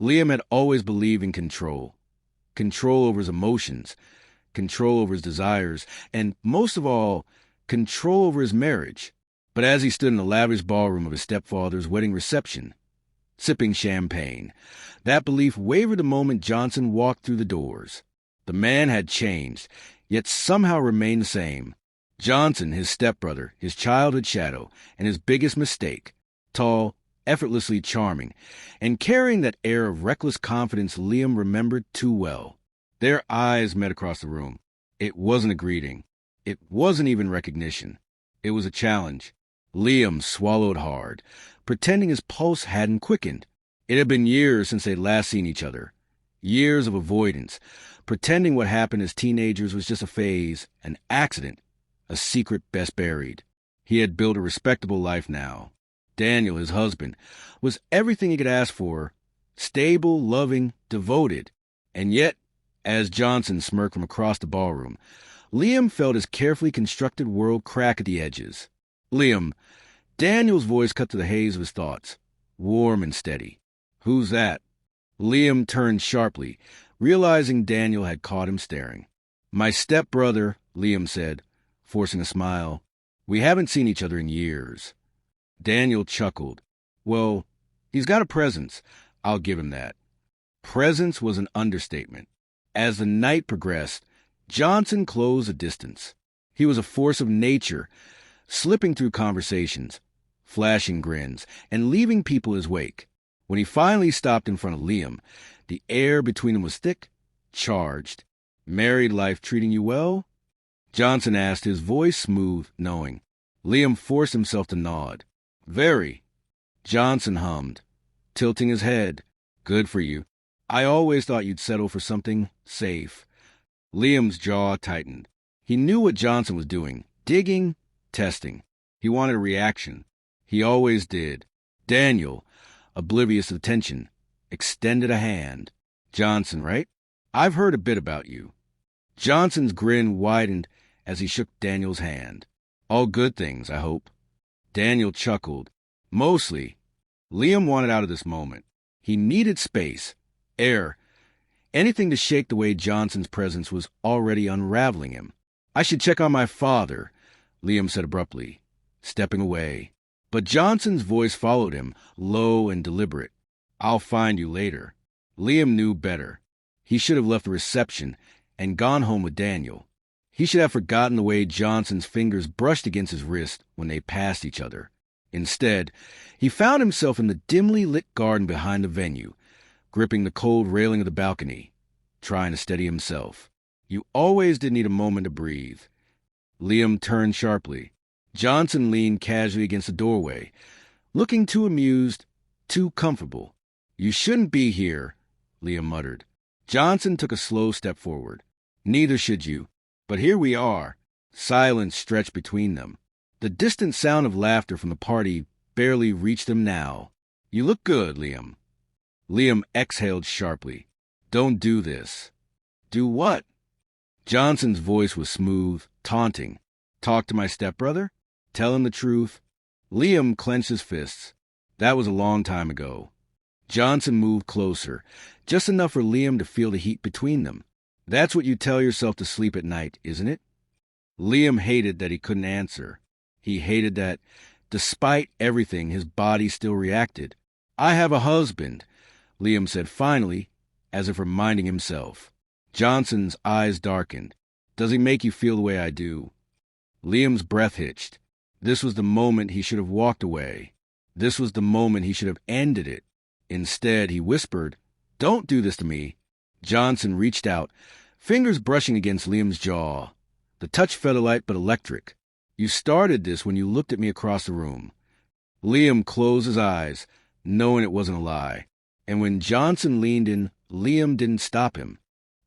Liam had always believed in control. Control over his emotions, control over his desires, and most of all, control over his marriage. But as he stood in the lavish ballroom of his stepfather's wedding reception, sipping champagne, that belief wavered the moment Johnson walked through the doors. The man had changed, yet somehow remained the same. Johnson, his stepbrother, his childhood shadow, and his biggest mistake, tall, effortlessly charming, and carrying that air of reckless confidence Liam remembered too well. Their eyes met across the room. It wasn't a greeting. It wasn't even recognition. It was a challenge. Liam swallowed hard, pretending his pulse hadn't quickened. It had been years since they'd last seen each other. Years of avoidance, pretending what happened as teenagers was just a phase, an accident, a secret best buried. He had built a respectable life now. Daniel, his husband, was everything he could ask for, stable, loving, devoted. And yet, as Johnson smirked from across the ballroom, Liam felt his carefully constructed world crack at the edges. Liam, Daniel's voice cut through the haze of his thoughts, warm and steady. Who's that? Liam turned sharply, realizing Daniel had caught him staring. My stepbrother, Liam said, forcing a smile. We haven't seen each other in years. Daniel chuckled. Well, he's got a presence. I'll give him that. Presence was an understatement. As the night progressed, Johnson closed the distance. He was a force of nature, slipping through conversations, flashing grins, and leaving people his wake. When he finally stopped in front of Liam, the air between them was thick, charged. Married life treating you well? Johnson asked, his voice smooth, knowing. Liam forced himself to nod. Very. Johnson hummed, tilting his head. Good for you. I always thought you'd settle for something safe. Liam's jaw tightened. He knew what Johnson was doing. Digging, testing. He wanted a reaction. He always did. Daniel, oblivious of tension, extended a hand. Johnson, right? I've heard a bit about you. Johnson's grin widened as he shook Daniel's hand. All good things, I hope. Daniel chuckled. Mostly. Liam wanted out of this moment. He needed space, air, anything to shake the way Johnson's presence was already unraveling him. I should check on my father, Liam said abruptly, stepping away. But Johnson's voice followed him, low and deliberate. I'll find you later. Liam knew better. He should have left the reception and gone home with Daniel. He should have forgotten the way Johnson's fingers brushed against his wrist when they passed each other. Instead, he found himself in the dimly lit garden behind the venue, gripping the cold railing of the balcony, trying to steady himself. You always did need a moment to breathe. Liam turned sharply. Johnson leaned casually against the doorway, looking too amused, too comfortable. You shouldn't be here, Liam muttered. Johnson took a slow step forward. Neither should you. But here we are. Silence stretched between them. The distant sound of laughter from the party barely reached them now. You look good, Liam. Liam exhaled sharply. Don't do this. Do what? Johnson's voice was smooth, taunting. Talk to my stepbrother? Tell him the truth? Liam clenched his fists. That was a long time ago. Johnson moved closer, just enough for Liam to feel the heat between them. That's what you tell yourself to sleep at night, isn't it? Liam hated that he couldn't answer. He hated that, despite everything, his body still reacted. I have a husband, Liam said finally, as if reminding himself. Johnson's eyes darkened. Does he make you feel the way I do? Liam's breath hitched. This was the moment he should have walked away. This was the moment he should have ended it. Instead, he whispered, Don't do this to me. Johnson reached out, fingers brushing against Liam's jaw. The touch feather-light but electric. You started this when you looked at me across the room. Liam closed his eyes, knowing it wasn't a lie. And when Johnson leaned in, Liam didn't stop him.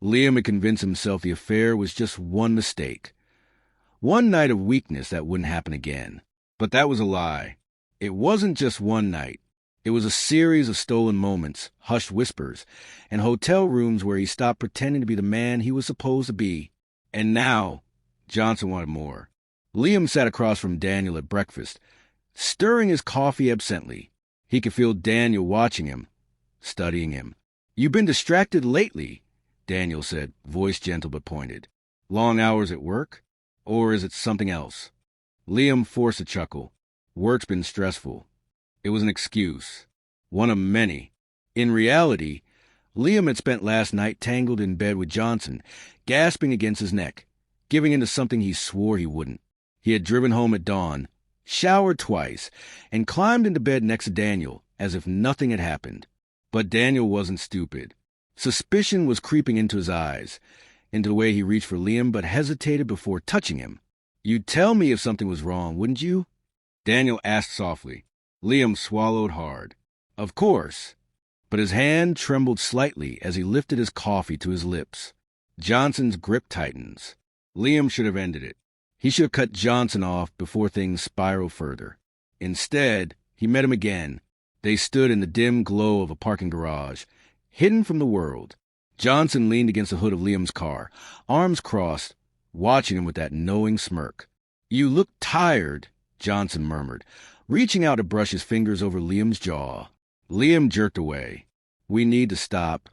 Liam had convinced himself the affair was just one mistake. One night of weakness that wouldn't happen again. But that was a lie. It wasn't just one night. It was a series of stolen moments, hushed whispers, and hotel rooms where he stopped pretending to be the man he was supposed to be. And now, Johnson wanted more. Liam sat across from Daniel at breakfast, stirring his coffee absently. He could feel Daniel watching him, studying him. "You've been distracted lately," Daniel said, voice gentle but pointed. "Long hours at work? Or is it something else?" Liam forced a chuckle. "Work's been stressful." It was an excuse. One of many. In reality, Liam had spent last night tangled in bed with Johnson, gasping against his neck, giving in to something he swore he wouldn't. He had driven home at dawn, showered twice, and climbed into bed next to Daniel as if nothing had happened. But Daniel wasn't stupid. Suspicion was creeping into his eyes, into the way he reached for Liam but hesitated before touching him. "You'd tell me if something was wrong, wouldn't you?" Daniel asked softly. Liam swallowed hard. "Of course." But his hand trembled slightly as he lifted his coffee to his lips. Johnson's grip tightens. Liam should have ended it. He should have cut Johnson off before things spiraled further. Instead, he met him again. They stood in the dim glow of a parking garage, hidden from the world. Johnson leaned against the hood of Liam's car, arms crossed, watching him with that knowing smirk. "You look tired," Johnson murmured, reaching out to brush his fingers over Liam's jaw. Liam jerked away. "We need to stop."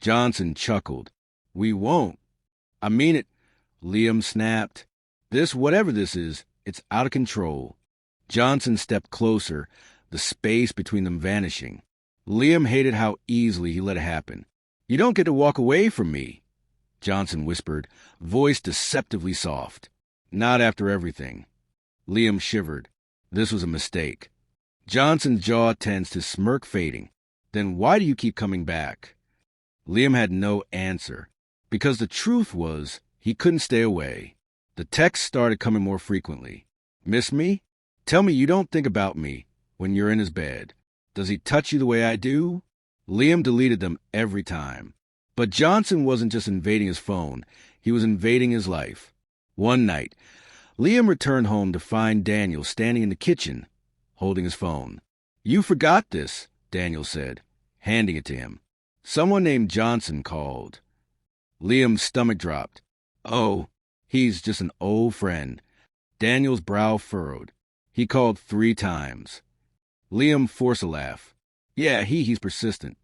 Johnson chuckled. "We won't." "I mean it," Liam snapped. Whatever this is, it's out of control." Johnson stepped closer, the space between them vanishing. Liam hated how easily he let it happen. "You don't get to walk away from me," Johnson whispered, voice deceptively soft. "Not after everything." Liam shivered. This was a mistake. Johnson's jaw tensed, his smirk fading. "Then why do you keep coming back?" Liam had no answer, because the truth was he couldn't stay away. The texts started coming more frequently. "Miss me? Tell me you don't think about me when you're in his bed. Does he touch you the way I do?" Liam deleted them every time. But Johnson wasn't just invading his phone. He was invading his life. One night, Liam returned home to find Daniel standing in the kitchen, holding his phone. "You forgot this," Daniel said, handing it to him. "Someone named Johnson called." Liam's stomach dropped. "Oh, he's just an old friend." Daniel's brow furrowed. "He called 3 times. Liam forced a laugh. "Yeah, he's persistent."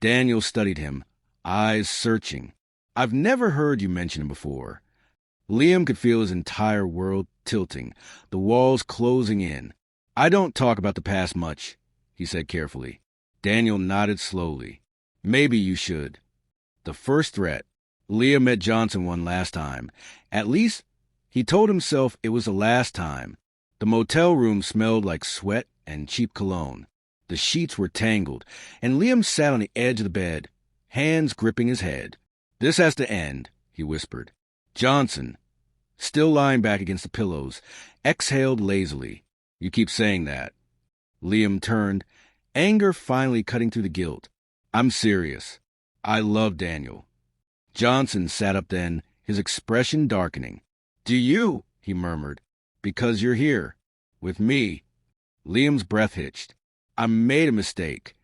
Daniel studied him, eyes searching. "I've never heard you mention him before." Liam could feel his entire world tilting, the walls closing in. "I don't talk about the past much," he said carefully. Daniel nodded slowly. "Maybe you should." The first threat. Liam met Johnson one last time. At least, he told himself it was the last time. The motel room smelled like sweat and cheap cologne. The sheets were tangled, and Liam sat on the edge of the bed, hands gripping his head. "This has to end," he whispered. Johnson, still lying back against the pillows, exhaled lazily. "You keep saying that." Liam turned, anger finally cutting through the guilt. "I'm serious. I love Daniel." Johnson sat up then, his expression darkening. "Do you?" he murmured. "Because you're here. With me." Liam's breath hitched. "I made a mistake."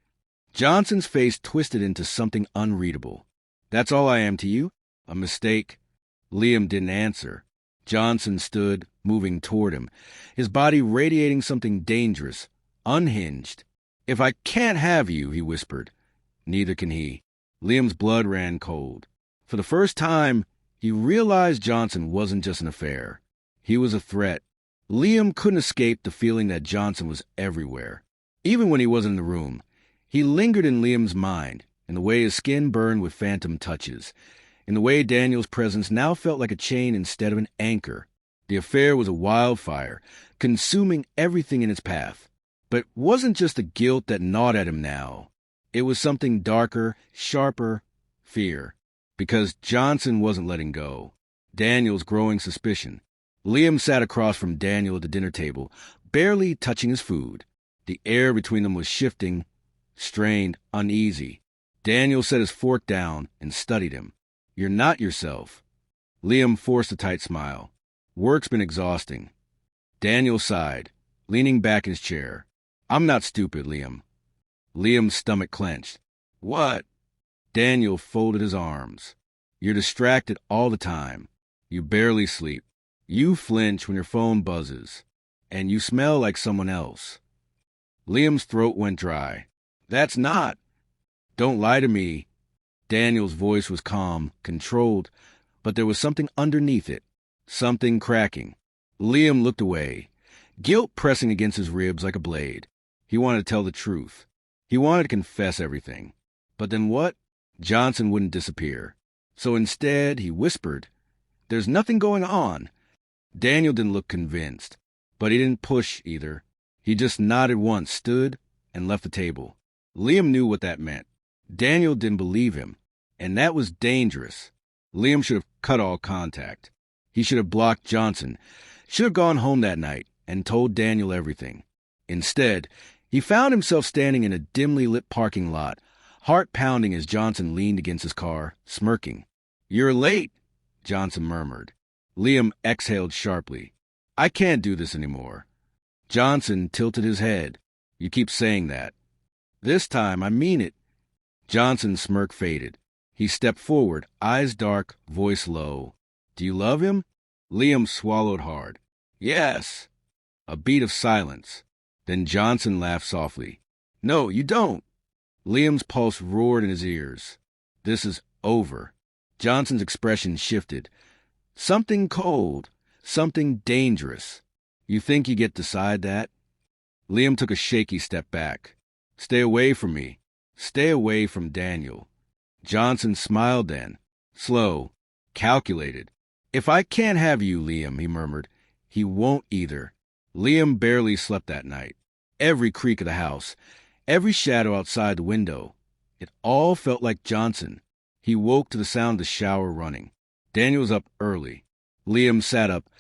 Johnson's face twisted into something unreadable. "That's all I am to you? A mistake?" Liam didn't answer. Johnson stood, moving toward him, his body radiating something dangerous, unhinged. "If I can't have you," he whispered. Neither can he. Liam's blood ran cold. For the first time, he realized Johnson wasn't just an affair. He was a threat. Liam couldn't escape the feeling that Johnson was everywhere. Even when he wasn't in the room, he lingered in Liam's mind, in the way his skin burned with phantom touches, in the way Daniel's presence now felt like a chain instead of an anchor. The affair was a wildfire, consuming everything in its path. But it wasn't just the guilt that gnawed at him now. It was something darker, sharper, fear. Because Johnson wasn't letting go. Daniel's growing suspicion. Liam sat across from Daniel at the dinner table, barely touching his food. The air between them was shifting, strained, uneasy. Daniel set his fork down and studied him. "You're not yourself." Liam forced a tight smile. "Work's been exhausting." Daniel sighed, leaning back in his chair. "I'm not stupid, Liam." Liam's stomach clenched. "What?" Daniel folded his arms. "You're distracted all the time. You barely sleep. You flinch when your phone buzzes. And you smell like someone else." Liam's throat went dry. "That's not." "Don't lie to me," Daniel's voice was calm, controlled, but there was something underneath it, something cracking. Liam looked away, guilt pressing against his ribs like a blade. He wanted to tell the truth. He wanted to confess everything. But then what? Johnson wouldn't disappear. So instead, he whispered, "There's nothing going on." Daniel didn't look convinced, but he didn't push either. He just nodded once, stood, and left the table. Liam knew what that meant. Daniel didn't believe him, and that was dangerous. Liam should have cut all contact. He should have blocked Johnson, should have gone home that night and told Daniel everything. Instead, he found himself standing in a dimly lit parking lot, heart pounding as Johnson leaned against his car, smirking. "You're late," Johnson murmured. Liam exhaled sharply. "I can't do this anymore." Johnson tilted his head. "You keep saying that." "This time, I mean it." Johnson's smirk faded. He stepped forward, eyes dark, voice low. "Do you love him?" Liam swallowed hard. "Yes." A beat of silence. Then Johnson laughed softly. "No, you don't." Liam's pulse roared in his ears. "This is over." Johnson's expression shifted. "Something cold, something dangerous. You think you get to decide that?" Liam took a shaky step back. "Stay away from me. Stay away from Daniel." Johnson smiled then, slow, calculated. "If I can't have you, Liam," he murmured, "he won't either." Liam barely slept that night. Every creak of the house, every shadow outside the window, it all felt like Johnson. He woke to the sound of the shower running. Daniel was up early. Liam sat up,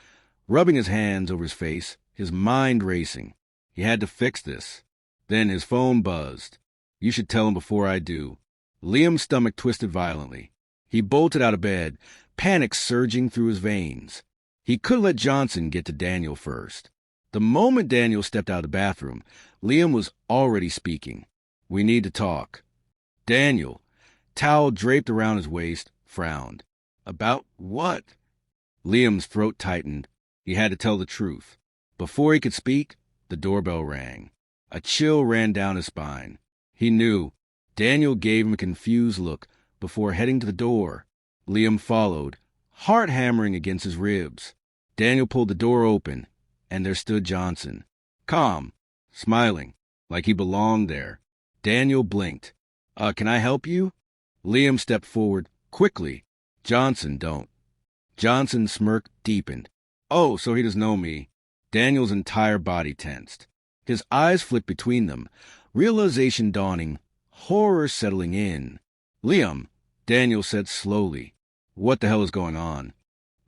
rubbing his hands over his face, his mind racing. He had to fix this. Then his phone buzzed. "You should tell him before I do." Liam's stomach twisted violently. He bolted out of bed, panic surging through his veins. He could let Johnson get to Daniel first. The moment Daniel stepped out of the bathroom, Liam was already speaking. "We need to talk." Daniel, towel draped around his waist, frowned. "About what?" Liam's throat tightened. He had to tell the truth. Before he could speak, the doorbell rang. A chill ran down his spine. He knew. Daniel gave him a confused look before heading to the door. Liam followed, heart hammering against his ribs. Daniel pulled the door open, and there stood Johnson, calm, smiling, like he belonged there. Daniel blinked. Can I help you?" Liam stepped forward, quickly. "Johnson, don't." Johnson's smirk deepened. "Oh, so he doesn't know me." Daniel's entire body tensed. His eyes flicked between them, realization dawning, horror settling in. "Liam," Daniel said slowly. "What the hell is going on?"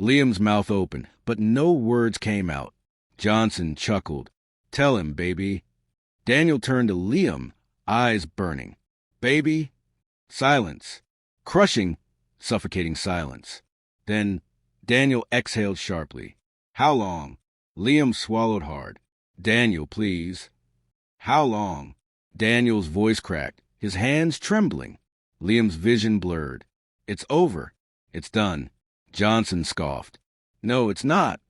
Liam's mouth opened, but no words came out. Johnson chuckled. "Tell him, baby." Daniel turned to Liam, eyes burning. "Baby?" Silence. Crushing, suffocating silence. Then Daniel exhaled sharply. "How long?" Liam swallowed hard. "Daniel, please." "How long?" Daniel's voice cracked, his hands trembling. Liam's vision blurred. "It's over. It's done." Johnson scoffed. "No, it's not."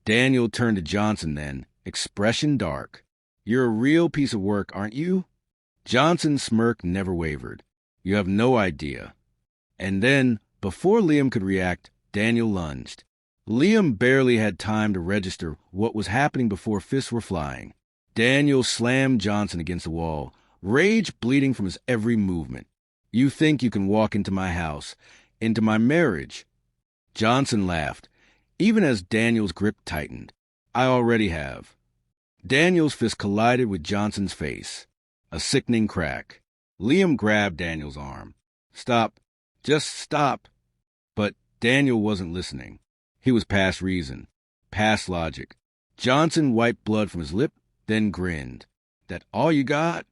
Daniel turned to Johnson then, expression dark. "You're a real piece of work, aren't you?" Johnson's smirk never wavered. "You have no idea." And then, before Liam could react, Daniel lunged. Liam barely had time to register what was happening before fists were flying. Daniel slammed Johnson against the wall, rage bleeding from his every movement. "You think you can walk into my house, into my marriage?" Johnson laughed, even as Daniel's grip tightened. "I already have." Daniel's fist collided with Johnson's face. A sickening crack. Liam grabbed Daniel's arm. "Stop. Just stop." But Daniel wasn't listening. He was past reason, past logic. Johnson wiped blood from his lip, then grinned. "That all you got?"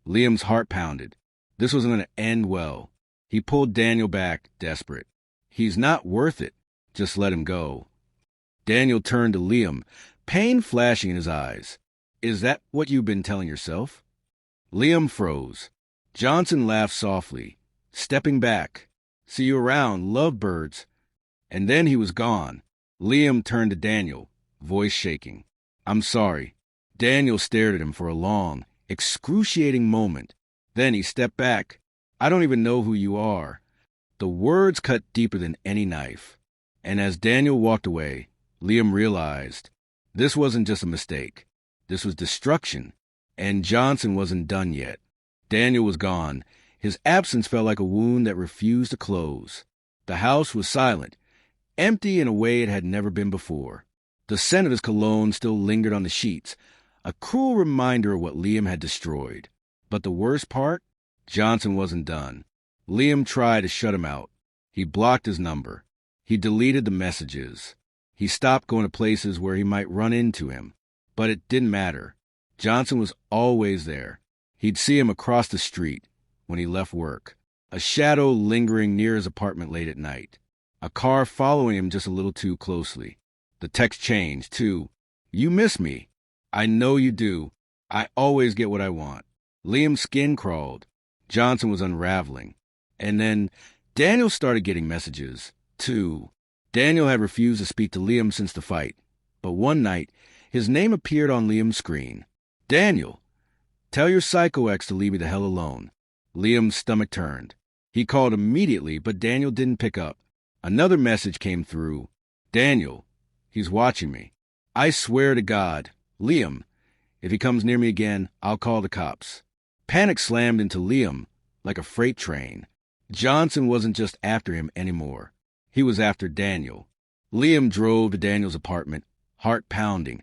Liam's heart pounded. This wasn't going to end well. He pulled Daniel back, desperate. "He's not worth it. Just let him go." Daniel turned to Liam, pain flashing in his eyes. "Is that what you've been telling yourself?" Liam froze. Johnson laughed softly, stepping back. "See you around, lovebirds." And then he was gone. Liam turned to Daniel, voice shaking. "I'm sorry." Daniel stared at him for a long, excruciating moment. Then he stepped back. I don't even know who you are. The words cut deeper than any knife. And as Daniel walked away, Liam realized this wasn't just a mistake. This was destruction. And Johnson wasn't done yet. Daniel was gone. His absence felt like a wound that refused to close. The house was silent, empty in a way it had never been before. The scent of his cologne still lingered on the sheets, a cruel reminder of what Liam had destroyed. But the worst part? Johnson wasn't done. Liam tried to shut him out. He blocked his number. He deleted the messages. He stopped going to places where he might run into him. But it didn't matter. Johnson was always there. He'd see him across the street when he left work, a shadow lingering near his apartment late at night, a car following him just a little too closely. The text changed, too. You miss me. I know you do. I always get what I want. Liam's skin crawled. Johnson was unraveling. And then Daniel started getting messages, too. Daniel had refused to speak to Liam since the fight, but one night, his name appeared on Liam's screen. Daniel, tell your psycho ex to leave me the hell alone. Liam's stomach turned. He called immediately, but Daniel didn't pick up. Another message came through. Daniel, he's watching me. I swear to God, Liam, if he comes near me again, I'll call the cops. Panic slammed into Liam like a freight train. Johnson wasn't just after him anymore. He was after Daniel. Liam drove to Daniel's apartment, heart pounding,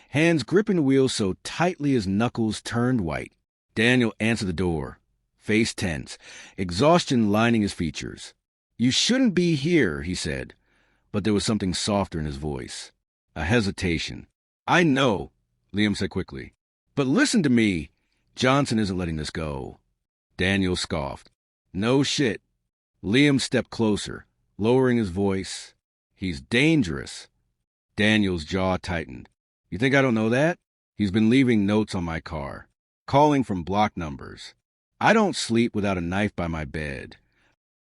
hands gripping the wheel so tightly his knuckles turned white. Daniel answered the door, face tense, exhaustion lining his features. You shouldn't be here, he said, but there was something softer in his voice, a hesitation. I know, Liam said quickly, but listen to me. Johnson isn't letting this go. Daniel scoffed. No shit. Liam stepped closer, lowering his voice. He's dangerous. Daniel's jaw tightened. You think I don't know that? He's been leaving notes on my car, calling from block numbers. I don't sleep without a knife by my bed.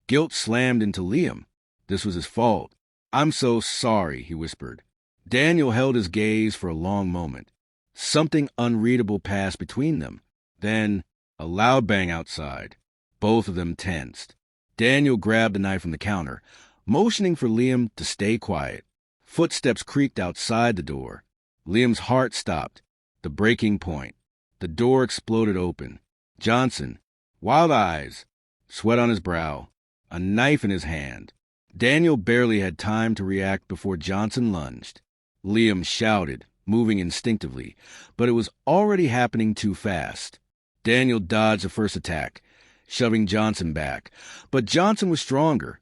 Guilt slammed into Liam. This was his fault. I'm so sorry, he whispered. Daniel held his gaze for a long moment. Something unreadable passed between them. Then, a loud bang outside. Both of them tensed. Daniel grabbed the knife from the counter, motioning for Liam to stay quiet. Footsteps creaked outside the door. Liam's heart stopped. The breaking point. The door exploded open. Johnson, wild eyes, sweat on his brow, a knife in his hand. Daniel barely had time to react before Johnson lunged. Liam shouted, moving instinctively, but it was already happening too fast. Daniel dodged the first attack, shoving Johnson back. But Johnson was stronger,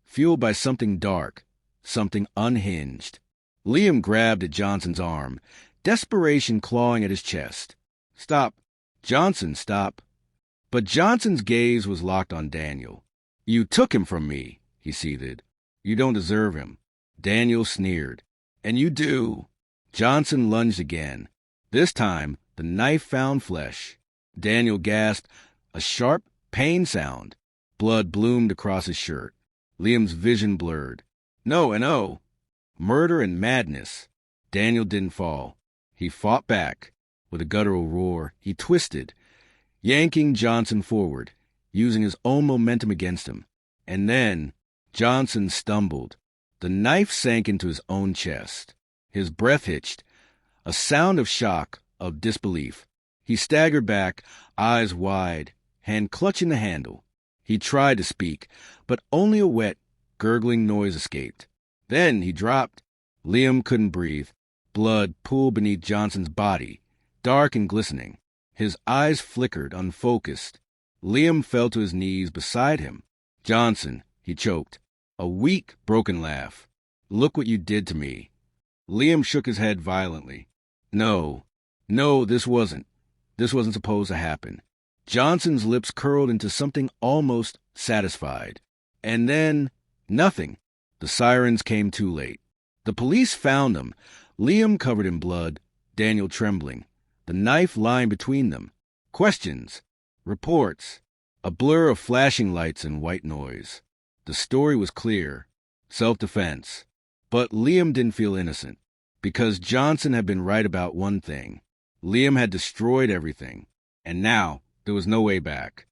fueled by something dark, something unhinged. Liam grabbed at Johnson's arm, desperation clawing at his chest. Stop. Johnson, stop. But Johnson's gaze was locked on Daniel. You took him from me, he seethed. You don't deserve him. Daniel sneered. And you do. Johnson lunged again. This time, the knife found flesh. Daniel gasped, a sharp pain sound. Blood bloomed across his shirt. Liam's vision blurred. No and oh. Murder and madness. Daniel didn't fall. He fought back. With a guttural roar, he twisted, yanking Johnson forward, using his own momentum against him. And then, Johnson stumbled. The knife sank into his own chest. His breath hitched, a sound of shock, of disbelief. He staggered back, eyes wide, hand clutching the handle. He tried to speak, but only a wet, gurgling noise escaped. Then he dropped. Liam couldn't breathe. Blood pooled beneath Johnson's body, dark and glistening. His eyes flickered, unfocused. Liam fell to his knees beside him. Johnson, he choked. A weak, broken laugh. Look what you did to me. Liam shook his head violently. No, this wasn't supposed to happen. Johnson's lips curled into something almost satisfied. And then, nothing. The sirens came too late. The police found him, Liam covered in blood, Daniel trembling, the knife lying between them. Questions, reports, a blur of flashing lights and white noise. The story was clear, self-defense. But Liam didn't feel innocent, because Johnson had been right about one thing. Liam had destroyed everything, and now there was no way back.